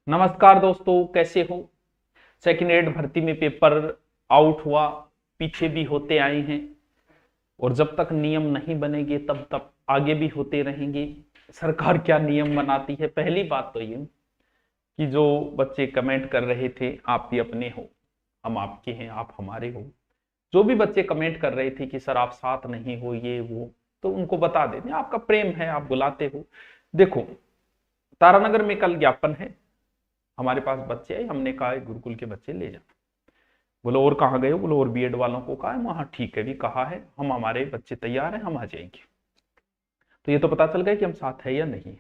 नमस्कार दोस्तों, कैसे हो। सेकेंड ग्रेड भर्ती में पेपर आउट हुआ, पीछे भी होते आए हैं और जब तक नियम नहीं बनेंगे तब तक आगे भी होते रहेंगे। सरकार क्या नियम बनाती है। पहली बात तो ये कि जो बच्चे कमेंट कर रहे थे, आप भी अपने हो, हम आपके हैं, आप हमारे हो। जो भी बच्चे कमेंट कर रहे थे कि सर आप साथ नहीं हो, ये वो, तो उनको बता देते हैं आपका प्रेम है, आप बुलाते हो। देखो, तारानगर में कल ज्ञापन है, हमारे पास बच्चे आए, हमने कहा गुरुकुल के बच्चे ले जाओ। बोलो और कहाँ गए हो, बोलो और बीएड वालों को कहा है। वहां ठीक है, भी कहा है, हम हमारे बच्चे तैयार हैं, हम आ जाएंगे। तो ये तो पता चल गया कि हम साथ है या नहीं।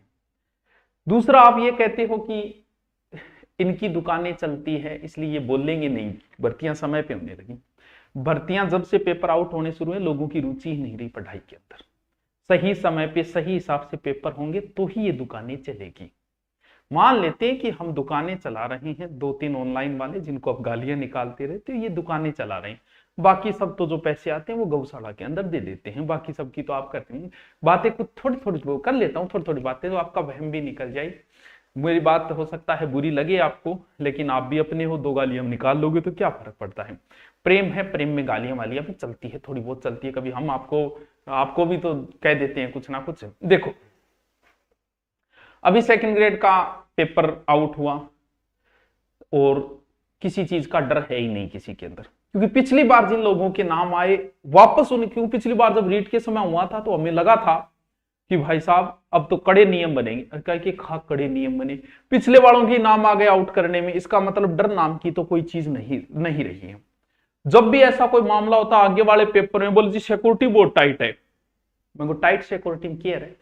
दूसरा, आप ये कहते हो कि इनकी दुकानें चलती है इसलिए ये बोलेंगे नहीं, भर्तियां समय पे होने लगी। भर्तियां जब से पेपर आउट होने शुरू हुए, लोगों की रुचि ही नहीं रही पढ़ाई के अंदर। सही समय पे सही हिसाब से पेपर होंगे तो ही ये दुकानें चलेगी। मान लेते हैं कि हम दुकानें चला रहे हैं, दो तीन ऑनलाइन वाले जिनको आप गालियां निकालते रहते हो, ये दुकानें चला रहे हैं। बाकी सब तो जो पैसे आते हैं वो गौशाला के अंदर दे देते हैं। बाकी सब की तो आप करते हैं बातें, कुछ थोड़ी थोड़ी कर लेता हूँ, थोड़ी थोड़ी बातें, तो आपका वहम भी निकल जाए। मेरी बात हो सकता है बुरी लगे आपको, लेकिन आप भी अपने हो, दो गालियां निकाल लोगे तो क्या फर्क पड़ता है। प्रेम है, प्रेम में गालियां वालियां भी चलती है, थोड़ी बहुत चलती है। कभी हम आपको आपको भी तो कह देते हैं कुछ ना कुछ। देखो, अभी सेकंड ग्रेड का पेपर आउट हुआ और किसी चीज का डर है ही नहीं किसी के अंदर, क्योंकि पिछली बार जिन लोगों के नाम आए वापस उन्हें, क्यों पिछली बार जब रीट के समय हुआ था तो हमें लगा था कि भाई साहब अब तो कड़े नियम बनेंगे। कह के खा कड़े नियम बने, पिछले वालों के नाम आ गए आउट करने में, इसका मतलब डर नाम की तो कोई चीज नहीं नहीं रही है। जब भी ऐसा कोई मामला होता आगे वाले पेपर में, बोले जी सिक्योरिटी बहुत टाइट है। मैं को टाइट सिक्योरिटी में क्या है।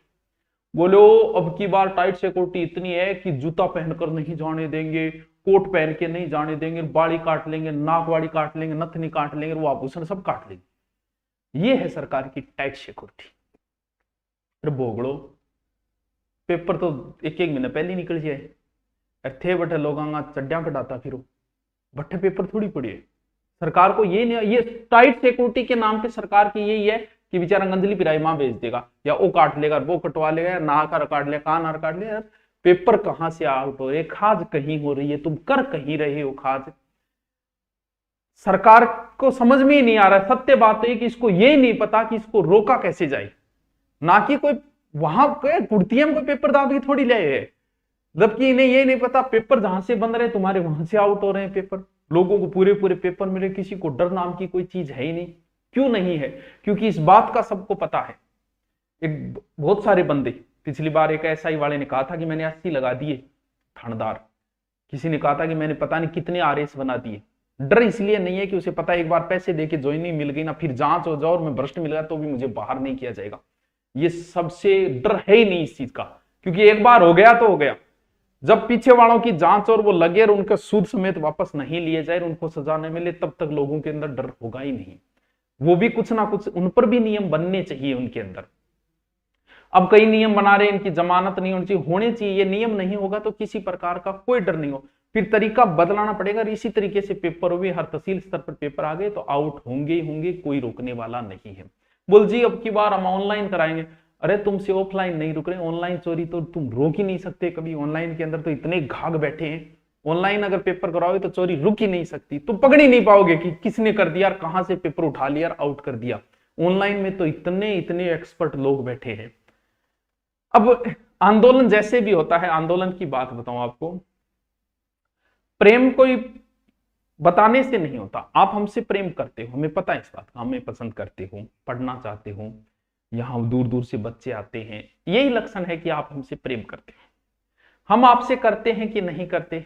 बोलो अब की बार टाइट सिक्योरिटी इतनी है कि जूता पहनकर नहीं जाने देंगे, कोट पहन के नहीं जाने देंगे, बाड़ी काट लेंगे, नाक वाड़ी काट लेंगे, नथनी काट लेंगे, वो आभूषण सब काट लेंगे। ये है सरकार की टाइट सिक्योरिटी। फिर भोगड़ो, पेपर तो एक एक महीने पहले निकल जाए। थे बटे लोग चड्डिया कटाता फिर बट्टे पेपर थोड़ी पड़ी है। सरकार को ये नहीं, ये टाइट सिक्योरिटी के नाम पे सरकार की यही है कि बेचारा गंदली पिराई मां भेज देगा, या वो काट लेगा, वो कटवा लेगा, या नाकार काट लेगा, कान आर काट लेगा। पेपर कहां से आउट हो रहे, खाज कहीं हो रही है, तुम कर कहीं रहे हो खाज। सरकार को समझ में ही नहीं आ रहा। सत्य बात है कि इसको ये नहीं पता कि इसको रोका कैसे जाए। ना कि कोई वहां कुर्तियां में कोई पेपर दाब के थोड़ी ले है, जबकि इन्हें ये नहीं पता पेपर जहां से बन रहे हैं तुम्हारे वहां से आउट हो रहे हैं पेपर। लोगों को पूरे पूरे पेपर मिले, किसी को डर नाम की कोई चीज है ही नहीं। क्यों नहीं है? क्योंकि इस बात का सबको पता है। एक बहुत सारे बंदे, पिछली बार एक एसआई वाले ने कहा था कि मैंने 80 लगा दिए थानेदार, किसी ने कहा था कि मैंने पता नहीं कितने आरएस बना दिए। डर इसलिए नहीं है कि उसे पता है एक बार पैसे देके ज्वाइनिंग मिल गई ना, फिर जांच हो जाओ और मैं भ्रष्ट मिल गया तो भी मुझे बाहर नहीं किया जाएगा। ये सबसे डर है ही नहीं इस चीज का, क्योंकि एक बार हो गया तो हो गया। जब पीछे वालों की जांच और वो लगे और उनका सूद समेत वापस नहीं लिए जाए, उनको सजा नहीं मिले, तब तक लोगों के अंदर डर होगा ही नहीं। वो भी कुछ ना कुछ, उन पर भी नियम बनने चाहिए उनके अंदर। अब कई नियम बना रहे, इनकी जमानत नहीं होनी चाहिए, होने चाहिए। ये नियम नहीं होगा तो किसी प्रकार का कोई डर नहीं हो, फिर तरीका बदलाना पड़ेगा। इसी तरीके से पेपर भी हर तहसील स्तर पर पेपर आ गए तो आउट होंगे होंगे, कोई रोकने वाला नहीं है। बोल जी अब की बार हम ऑनलाइन कराएंगे। अरे तुमसे ऑफलाइन नहीं रुक रहे, ऑनलाइन चोरी तो तुम रोक ही नहीं सकते कभी। ऑनलाइन के अंदर तो इतने घाघ बैठे हैं, ऑनलाइन अगर पेपर कराओगे तो चोरी रुक ही नहीं सकती। तुम पकड़ ही नहीं पाओगे कि किसने कर दिया, कहां से पेपर उठा लिया, आउट कर दिया। ऑनलाइन में तो इतने इतने एक्सपर्ट लोग बैठे हैं। अब आंदोलन जैसे भी होता है, आंदोलन की बात बताऊं आपको, प्रेम कोई बताने से नहीं होता। आप हमसे प्रेम करते हो, हमें पता है इस बात का, हमें पसंद करते हो, पढ़ना चाहते हो, यहां दूर दूर से बच्चे आते हैं, यही लक्षण है कि आप हमसे प्रेम करते हो। हम आपसे करते हैं कि नहीं करते,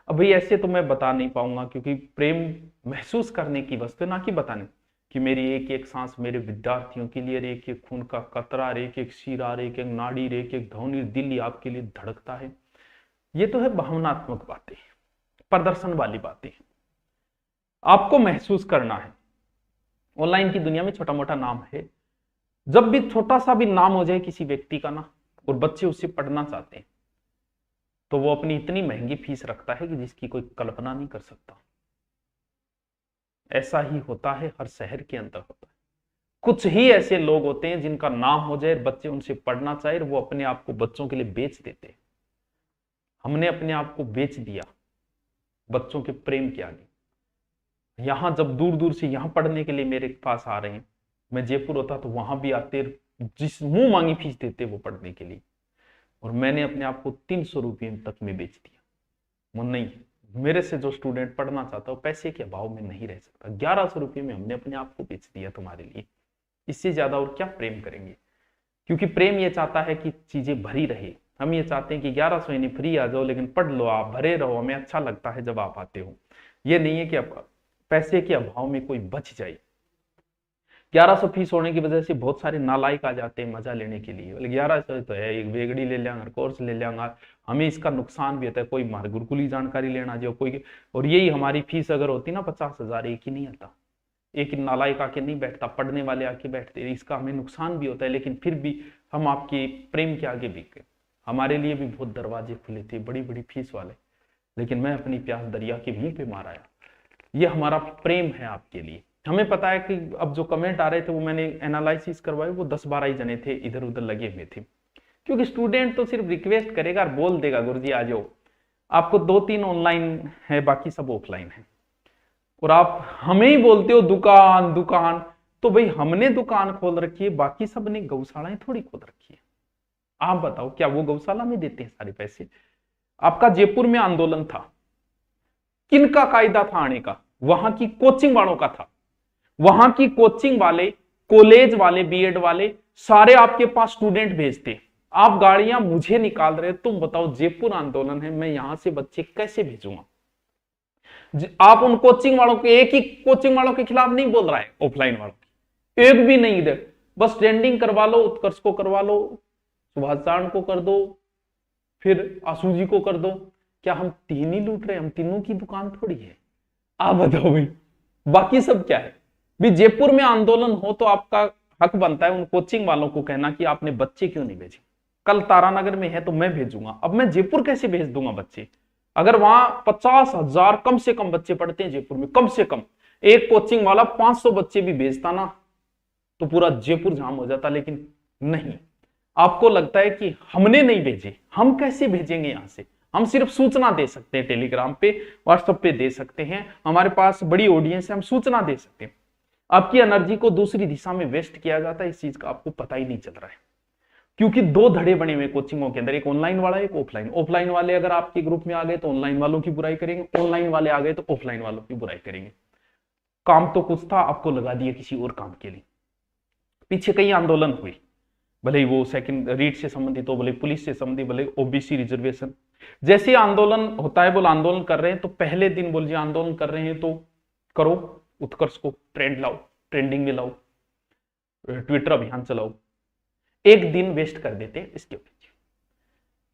अभी ऐसे तो मैं बता नहीं पाऊंगा, क्योंकि प्रेम महसूस करने की वस्तु, ना कि बताने कि मेरी एक एक सांस मेरे विद्यार्थियों के लिए, एक एक खून का कतरा, एक एक शीरा, एक एक नाड़ी, एक एक धौनी, दिल ही आपके लिए धड़कता है। ये तो है भावनात्मक बातें, प्रदर्शन वाली बातें, आपको महसूस करना है। ऑनलाइन की दुनिया में छोटा मोटा नाम है, जब भी छोटा सा भी नाम हो जाए किसी व्यक्ति का ना, और बच्चे उससे पढ़ना चाहते हैं, तो वो अपनी इतनी महंगी फीस रखता है कि जिसकी कोई कल्पना नहीं कर सकता। ऐसा ही होता है, हर शहर के अंदर होता है। कुछ ही ऐसे लोग होते हैं जिनका नाम हो जाए, बच्चे उनसे पढ़ना चाहे, वो अपने आप को बच्चों के लिए बेच देते हैं। हमने अपने आप को बेच दिया बच्चों के प्रेम के आगे। यहां जब दूर दूर से यहां पढ़ने के लिए मेरे पास आ रहे हैं, मैं जयपुर होता तो वहां भी आते, जिस मुंह मांगी फीस देते वो पढ़ने के लिए, और मैंने अपने आप को 300 रुपये तक में बेच दिया। वो नहीं, मेरे से जो स्टूडेंट पढ़ना चाहता है वो पैसे के अभाव में नहीं रह सकता। 1100 रुपये में हमने अपने आप को बेच दिया तुम्हारे लिए, इससे ज्यादा और क्या प्रेम करेंगे? क्योंकि प्रेम ये चाहता है कि चीजें भरी रहे। हम ये चाहते हैं कि 1100 नहीं फ्री आ जाओ, लेकिन पढ़ लो, आप भरे रहो, हमें अच्छा लगता है जब आप आते हो। ये नहीं है कि पैसे के अभाव में कोई बच जाए। 1100 फीस होने की वजह से बहुत सारे नालायक आ जाते हैं मजा लेने के लिए, 1100 तो है, एक बेगड़ी ले लेंगे, कोर्स ले लेंगे, हमें इसका नुकसान भी होता है। कोई मार गुरुकुली जानकारी लेना जो कोई, और यही हमारी फीस अगर होती ना 50,000, एक ही नहीं आता, एक नालायक आके नहीं बैठता, पढ़ने वाले आके बैठते, इसका हमें नुकसान भी होता है। लेकिन फिर भी हम आपके प्रेम के आगे बिक गए। हमारे लिए भी बहुत दरवाजे खुले थे, बड़ी बड़ी फीस वाले, लेकिन मैं अपनी प्यास दरिया के मुंह पे मार आया। ये हमारा प्रेम है आपके लिए। हमें पता है कि अब जो कमेंट आ रहे थे वो मैंने एनालिसिस करवाए, वो 10-12 ही जने थे इधर उधर लगे हुए थे, क्योंकि स्टूडेंट तो सिर्फ रिक्वेस्ट करेगा और बोल देगा गुरुजी आ जाओ, आपको 2-3 ऑनलाइन है, बाकी सब ऑफलाइन है, और आप हमें ही बोलते हो दुकान दुकान। तो भाई हमने दुकान खोल रखी है, बाकी सब ने गौशालाएं थोड़ी खोल रखी है। आप बताओ क्या वो गौशाला में देते हैं सारे पैसे? आपका जयपुर में आंदोलन था, किनका कायदा था आने का? वहां की कोचिंग वालों का था। वहां की कोचिंग वाले, कॉलेज वाले, बीएड वाले सारे आपके पास स्टूडेंट भेजते। आप गाड़ियां मुझे निकाल रहे, तुम बताओ जयपुर आंदोलन है, मैं यहां से बच्चे कैसे भेजूंगा? आप उन कोचिंग वालों के, एक ही कोचिंग वालों के खिलाफ नहीं बोल रहा है, ऑफलाइन वालों की एक भी नहीं इधर, बस ट्रेंडिंग करवा लो, उत्कर्ष को करवा लो, सुभाष चारण को कर दो, फिर आशु जी को कर दो। क्या हम तीन ही लूट रहे? हम तीनों की दुकान थोड़ी है। आप बताओ भाई, बाकी सब क्या है? भी जयपुर में आंदोलन हो तो आपका हक बनता है उन कोचिंग वालों को कहना कि आपने बच्चे क्यों नहीं भेजे। कल तारानगर में है तो मैं भेजूंगा, अब मैं जयपुर कैसे भेज दूंगा बच्चे? अगर वहां 50,000 कम से कम बच्चे पढ़ते हैं जयपुर में, कम से कम एक कोचिंग वाला 500 बच्चे भी भेजता ना तो पूरा जयपुर जाम हो जाता। लेकिन नहीं, आपको लगता है कि हमने नहीं भेजे, हम कैसे भेजेंगे यहां से? हम सिर्फ सूचना दे सकते हैं, टेलीग्राम पे, व्हाट्सएप पे दे सकते हैं, हमारे पास बड़ी ऑडियंस है, हम सूचना दे सकते हैं। आपकी एनर्जी को दूसरी दिशा में वेस्ट किया जाता है, इस चीज का आपको पता ही नहीं चल रहा है। क्योंकि 2 धड़े बने हुए कोचिंगों के अंदर, एक ऑनलाइन वाला, एक ऑफलाइन। ऑफलाइन वाले अगर आपके ग्रुप में आ गए तो ऑनलाइन वालों की बुराई करेंगे, ऑनलाइन वाले आ गए तो ऑफलाइन वालों की बुराई करेंगे। काम तो कुछ था, आपको लगा दिया किसी और काम के लिए। पीछे कई आंदोलन हुए, भले ही वो सेकंड रीट से संबंधित हो, भले पुलिस से संबंधित, भले ओबीसी रिजर्वेशन। जैसे आंदोलन होता है, बोल आंदोलन कर रहे हैं तो पहले दिन बोल जी आंदोलन कर रहे हैं तो करो, उत्कर्ष को ट्रेंड लाओ, ट्रेंडिंग में लाओ, ट्विटर अभियान चलाओ। एक दिन वेस्ट कर देते हैं इसके पीछे,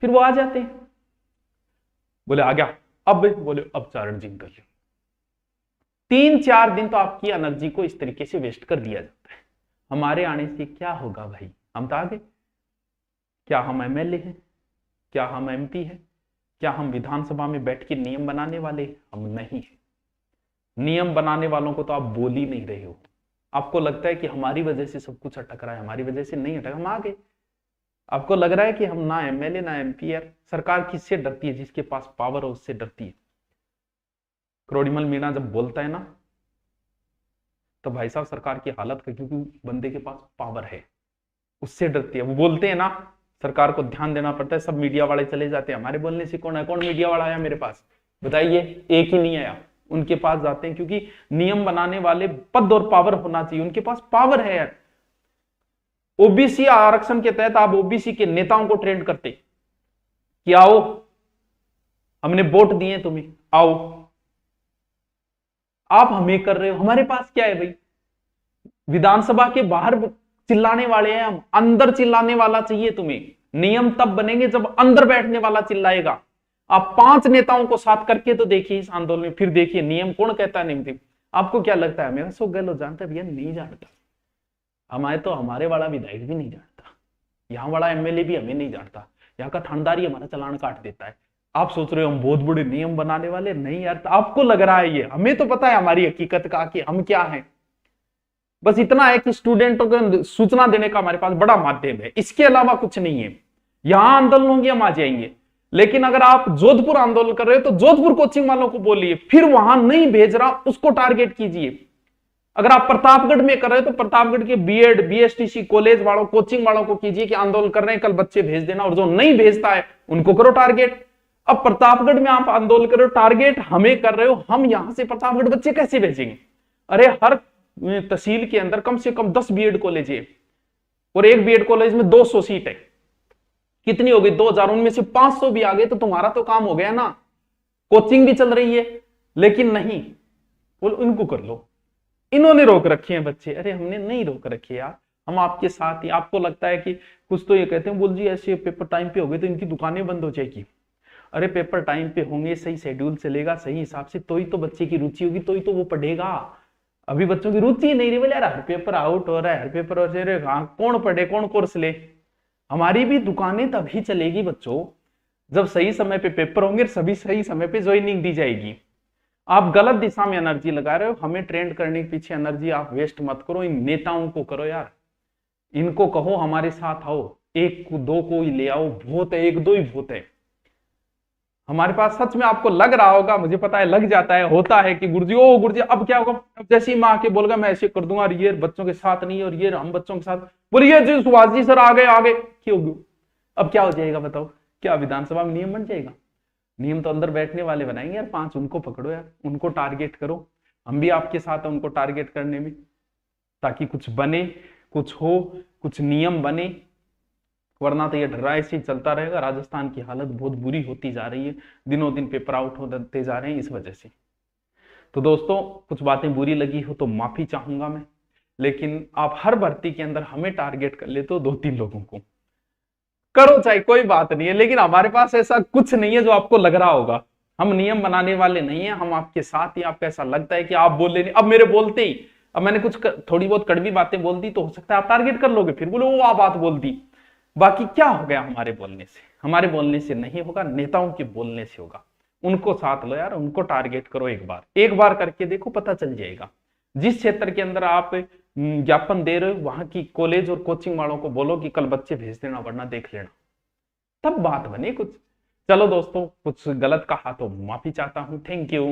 फिर वो आ जाते हैं, बोले आ गया, अब बोले अब चारण जिंग कर लो। 3-4 दिन तो आपकी एनर्जी को इस तरीके से वेस्ट कर दिया जाता है। हमारे आने से क्या होगा भाई? हम तो आगे, क्या हम एमएलए हैं? क्या हम एमपी हैं? क्या हम विधानसभा में बैठ के नियम बनाने वाले? हम नहीं है। नियम बनाने वालों को तो आप बोल ही नहीं रहे हो। आपको लगता है कि हमारी वजह से सब कुछ अटक रहा है, हमारी वजह से नहीं अटक, हम आगे। आपको लग रहा है कि हम ना एमएलए ना एमपी है। सरकार किससे डरती है? जिसके पास पावर हो उससे डरती है। क्रोड़ीमल मीणा जब बोलता है ना तो भाई साहब सरकार की हालत है, क्योंकि बंदे के पास पावर है, उससे डरती है। वो बोलते हैं ना, सरकार को ध्यान देना पड़ता है, सब मीडिया वाले चले जाते हैं, हमारे बोलने से कौन है? कौन मीडिया वाला आया मेरे पास? बताइए, एक ही नहीं आया। उनके पास जाते हैं, क्योंकि नियम बनाने वाले पद और पावर होना चाहिए, उनके पास पावर है यार। ओबीसी आरक्षण के तहत आप ओबीसी के नेताओं को ट्रेंड करते कि आओ हमने वोट दिए तुम्हें, आओ। आप हमें कर रहे हो, हमारे पास क्या है भाई? विधानसभा के बाहर चिल्लाने वाले हैं हम, अंदर चिल्लाने वाला चाहिए तुम्हें। नियम तब बनेंगे जब अंदर बैठने वाला चिल्लाएगा। आप 5 नेताओं को साथ करके तो देखिए इस आंदोलन में, फिर देखिए नियम कौन कहता है नियम। आपको क्या लगता है मेरा सो गहलोत जानता है? भैया नहीं जानता। हमारे तो हमारे वाला विधायक भी नहीं जानता, यहाँ वाला एमएलए भी हमें नहीं जानता, यहाँ का थानेदार हमारा चालान काट देता है। आप सोच रहे हो हम बहुत बड़े नियम बनाने वाले? नहीं यार, तो आपको लग रहा है ये, हमें तो पता है हमारी हकीकत का कि हम क्या हैं। बस इतना है कि स्टूडेंटों को सूचना देने का हमारे पास बड़ा माध्यम है, इसके अलावा कुछ नहीं है। यहां आंदोलन होंगे हम आ जाएंगे, लेकिन अगर आप जोधपुर आंदोलन कर रहे हो तो जोधपुर कोचिंग वालों को बोलिए, फिर वहां नहीं भेज रहा उसको टारगेट कीजिए। अगर आप प्रतापगढ़ में कर रहे हो तो प्रतापगढ़ के बीएड बीएसटीसी कॉलेज वालों कोचिंग वालों को कीजिए कि आंदोलन कर रहे हैं कल बच्चे भेज देना, और जो नहीं भेजता है उनको करो टारगेट। अब प्रतापगढ़ में आप आंदोलन कर रहे हो, टारगेट हमें कर रहे हो, हम यहां से प्रतापगढ़ बच्चे कैसे भेजेंगे? अरे हर तहसील के अंदर कम से कम 10 बीएड कॉलेज है और एक बीएड कॉलेज में 200 सीट है, कितनी हो गई 2000, उनमें से 500 भी आ गए तो तुम्हारा तो काम हो गया ना। कोचिंग भी चल रही है, लेकिन नहीं बोल इनको कर लो, इन्होंने रोक रखे हैं बच्चे। अरे हमने नहीं रोक रखे यार, हम आपके साथ ही। आपको लगता है कि कुछ तो ये कहते हैं बोल जी ऐसे पेपर टाइम पे हो गए तो इनकी दुकानें बंद हो जाएगी। अरे पेपर टाइम पे होंगे, सही शेड्यूल चलेगा, सही हिसाब से, तो ही तो बच्चे की रुचि होगी, तो ही तो वो पढ़ेगा। अभी बच्चों की रुचि नहीं रही, बोले यार हर पेपर आउट हो रहा है, हर पेपर हो रहा है, कौन पढ़े कौन कोर्स ले। हमारी भी दुकानें तभी चलेगी बच्चों जब सही समय पे पेपर होंगे, सभी सही समय पे ज्वाइनिंग दी जाएगी। आप गलत दिशा में एनर्जी लगा रहे हो, हमें ट्रेंड करने के पीछे एनर्जी आप वेस्ट मत करो। इन नेताओं को करो यार, इनको कहो हमारे साथ आओ, एक को दो को ही ले आओ, बहुत है, एक दो ही बहुत है। हमारे पास सच में आपको लग रहा होगा, मुझे पता है लग जाता है, होता है कि गुरुजी ओ गुरुजी अब क्या होगा, अब जैसे ही माँ आके बोलेगा मैं ऐसे कर दूंगा, और ये बच्चों के साथ नहीं और ये हम बच्चों के साथ, बोलिए जी सुभाष जी सर आगे आगे क्यों, अब क्या हो जाएगा बताओ? क्या विधानसभा में नियम बन जाएगा? नियम तो अंदर बैठने वाले बनाएंगे यार, 5 उनको पकड़ो यार, उनको टारगेट करो। हम भी आपके साथ हैं उनको टारगेट करने में, ताकि कुछ बने, कुछ हो, कुछ नियम बने, वरना तो ये ड्राई से चलता रहेगा। राजस्थान की हालत बहुत बुरी होती जा रही है, दिनों दिन पेपर आउट होते जा रहे हैं इस वजह से। तो दोस्तों कुछ बातें बुरी लगी हो तो माफी चाहूंगा मैं, लेकिन आप हर भर्ती के अंदर हमें टारगेट कर लेते हो, 2-3 लोगों को करो चाहे कोई बात नहीं है, लेकिन हमारे पास ऐसा कुछ नहीं है जो आपको लग रहा होगा। हम नियम बनाने वाले नहीं है, हम आपके साथ ही। आपको ऐसा लगता है कि आप बोले नहीं, अब मेरे बोलते ही अब मैंने कुछ थोड़ी बहुत कड़वी बातें बोल दी तो हो सकता है आप टारगेट कर लोगे, फिर बोलो वो आप बात बोल दी। बाकी क्या हो गया हमारे बोलने से? हमारे बोलने से नहीं होगा, नेताओं के बोलने से होगा। उनको साथ लो यार, उनको टारगेट करो, एक बार करके देखो, पता चल जाएगा। जिस क्षेत्र के अंदर आप ज्ञापन दे रहे हो वहां की कॉलेज और कोचिंग वालों को बोलो कि कल बच्चे भेज देना, वरना देख लेना, तब बात बने कुछ। चलो दोस्तों, कुछ गलत कहा तो माफी चाहता हूं। Thank you.